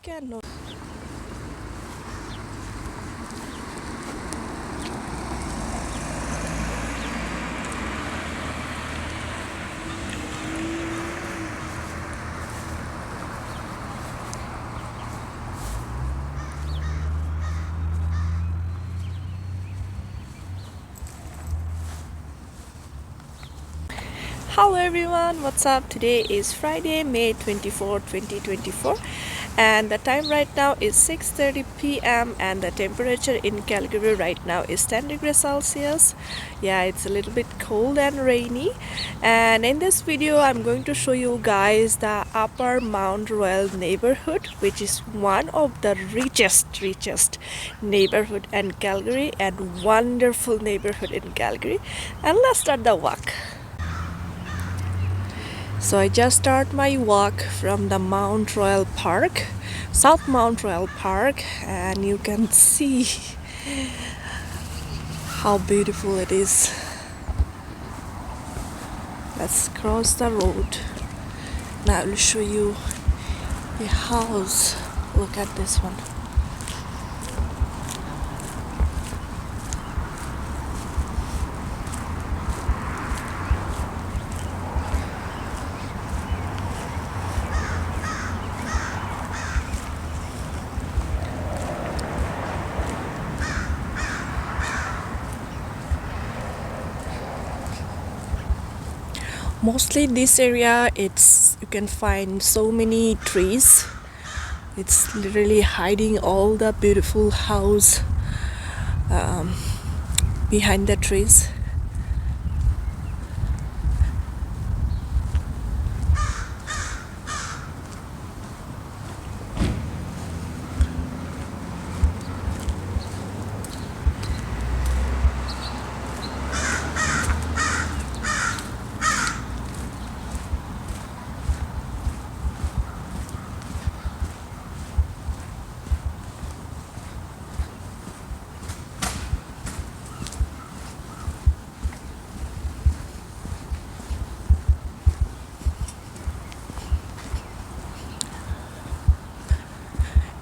can know. Hello everyone, what's up? Today is Friday, May 24, 2024, and the time right now is 6:30 p.m. and the temperature in Calgary right now is 10 degrees Celsius. Yeah, it's a little bit cold and rainy. And in this video, I'm going to show you guys the Upper Mount Royal neighborhood, which is one of the richest neighborhood in Calgary and wonderful neighborhood in Calgary. And let's start the walk. So I just start my walk from the Mount Royal Park, South Mount Royal Park, and you can see how beautiful it is. Let's cross the road. Now I will show you the house. Look at this one. Mostly this area, it's you can find so many trees. It's literally hiding all the beautiful house behind the trees.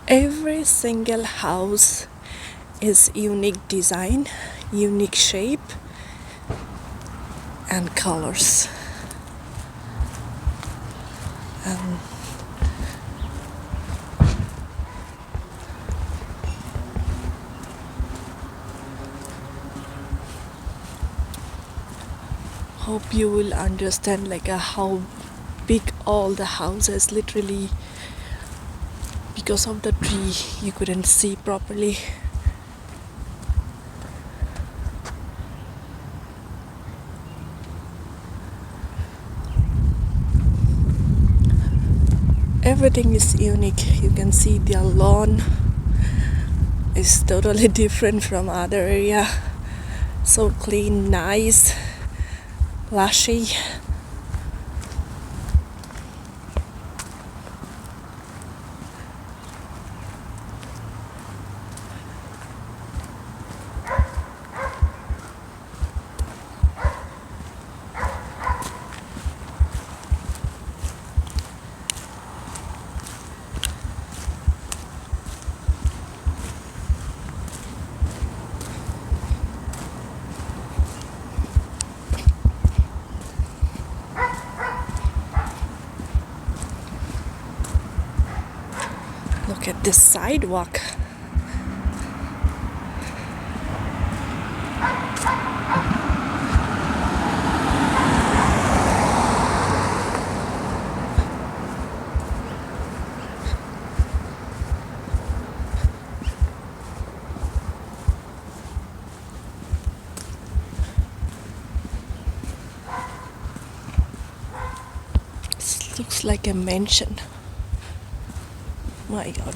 Every single house is unique design, unique shape, and colors. And hope you will understand how big all the houses literally because of the tree you couldn't see properly. Everything is unique. You can see their lawn is totally different from other area. So clean, nice, lushy. Look at this sidewalk. This looks like a mansion. My God.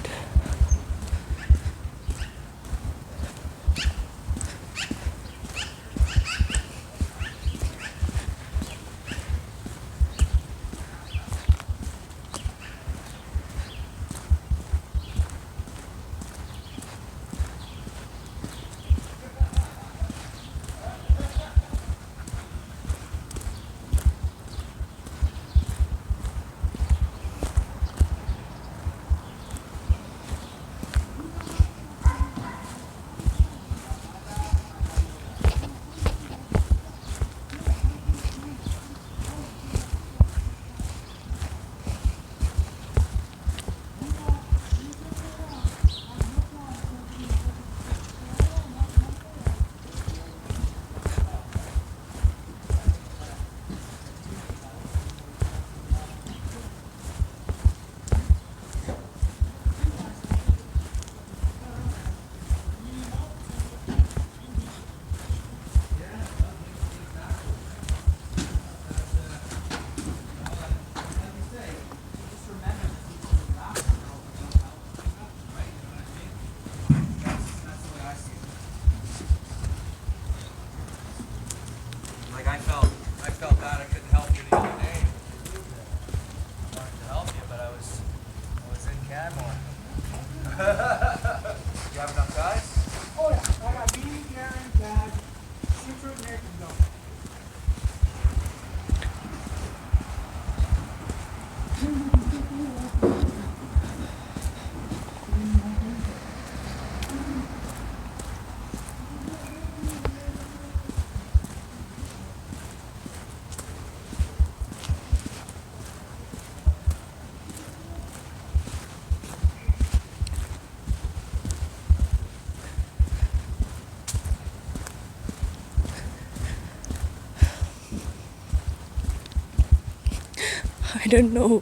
I don't know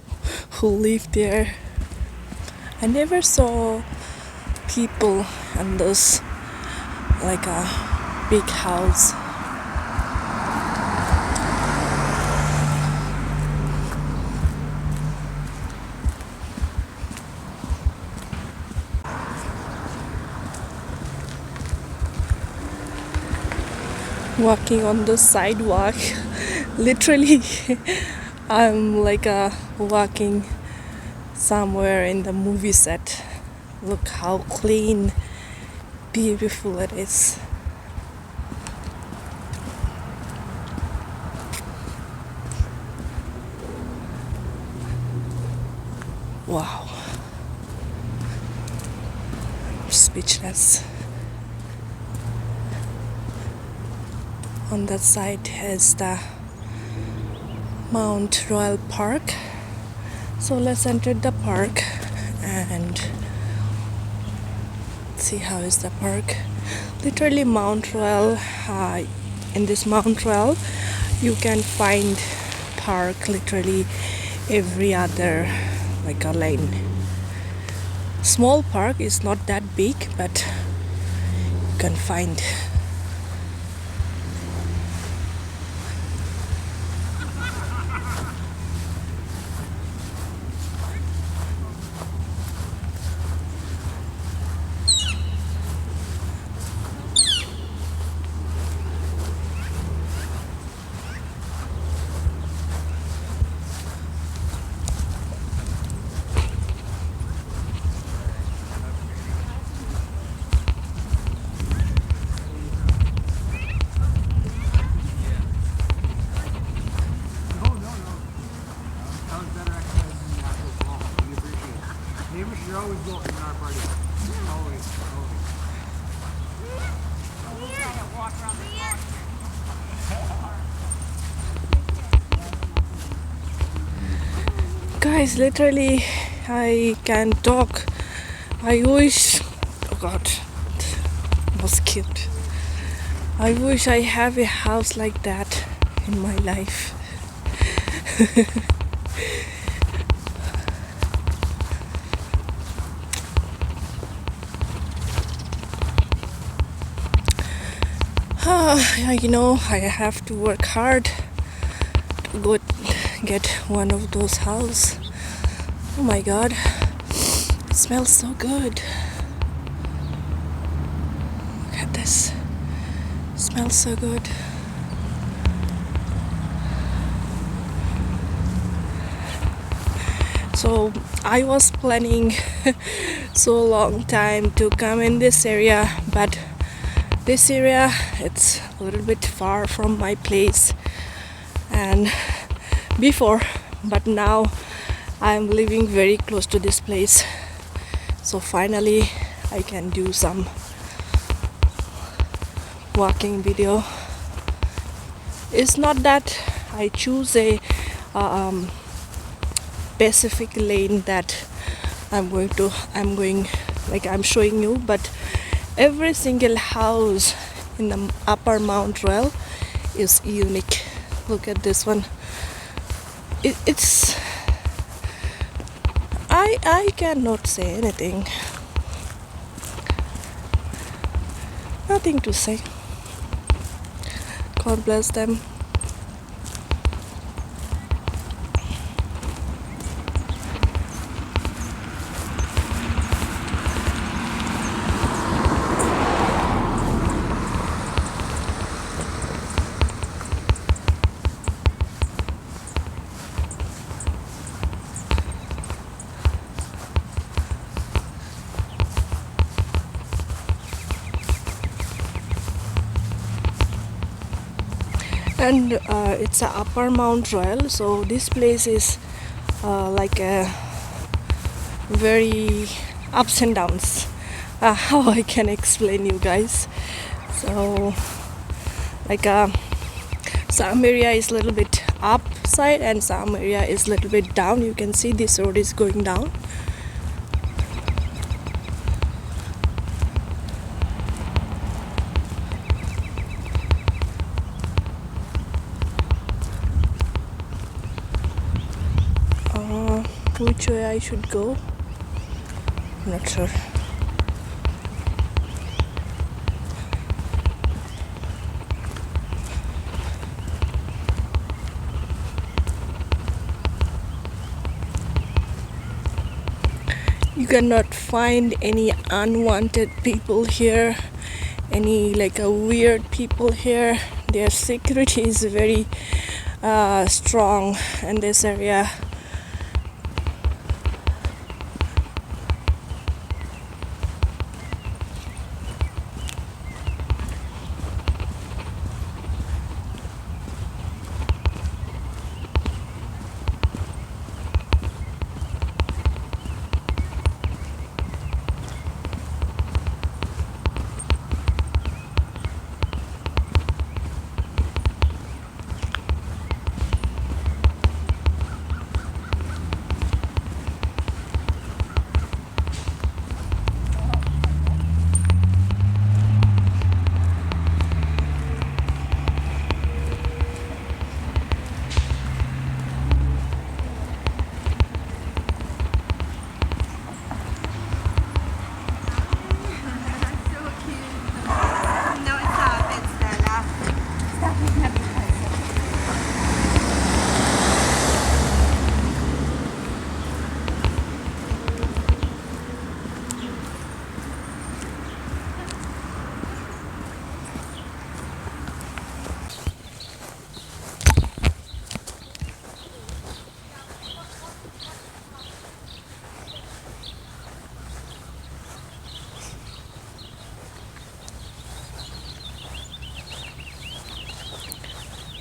who lived there. I never saw people in this like a big house. Walking on the sidewalk, literally, I'm like walking somewhere in the movie set. Look how clean, beautiful it is. Wow, I'm speechless. On that side is the Mount Royal Park. So let's enter the park and see how is the park. Literally Mount Royal. In this Mount Royal, you can find park literally every other like a lane. Small park is not that big, but you can find. You're always welcome in our party. Always, always. Guys, literally, I can't talk. I wish. Oh God, it was cute. I wish I have a house like that in my life. I have to work hard to go get one of those houses. Oh my God, it smells so good. Look at this, it smells so good. So I was planning so long time to come in this area, but this area it's a little bit far from my place and before, but now I'm living very close to this place, so finally I can do some walking video. It's not that I choose a specific lane that I'm showing you, but every single house in the upper Mount Royal is unique. Look at this one. It's I cannot say anything. Nothing to say. God bless them. And it's a upper Mount Royal, so this place is like a very ups and downs. How I can explain you guys. So like some area is a little bit upside and some area is a little bit down. You can see this road is going down. which way I should go. I'm not sure. You cannot find any unwanted people here, any like a weird people here. Their security is very strong in this area.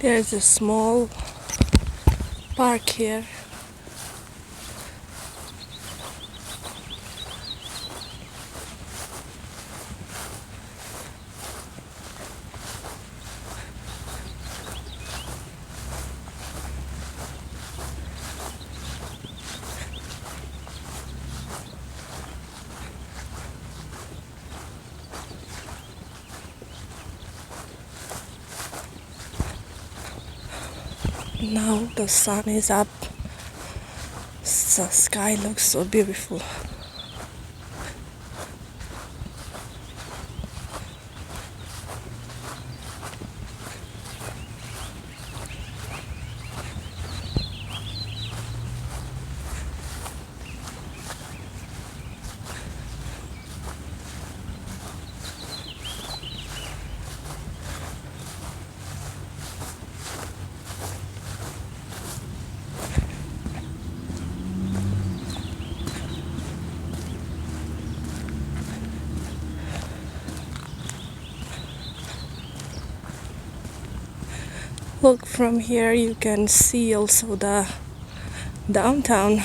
There's a small park here. Now the sun is up. The sky looks so beautiful. Look, from here you can see also the downtown.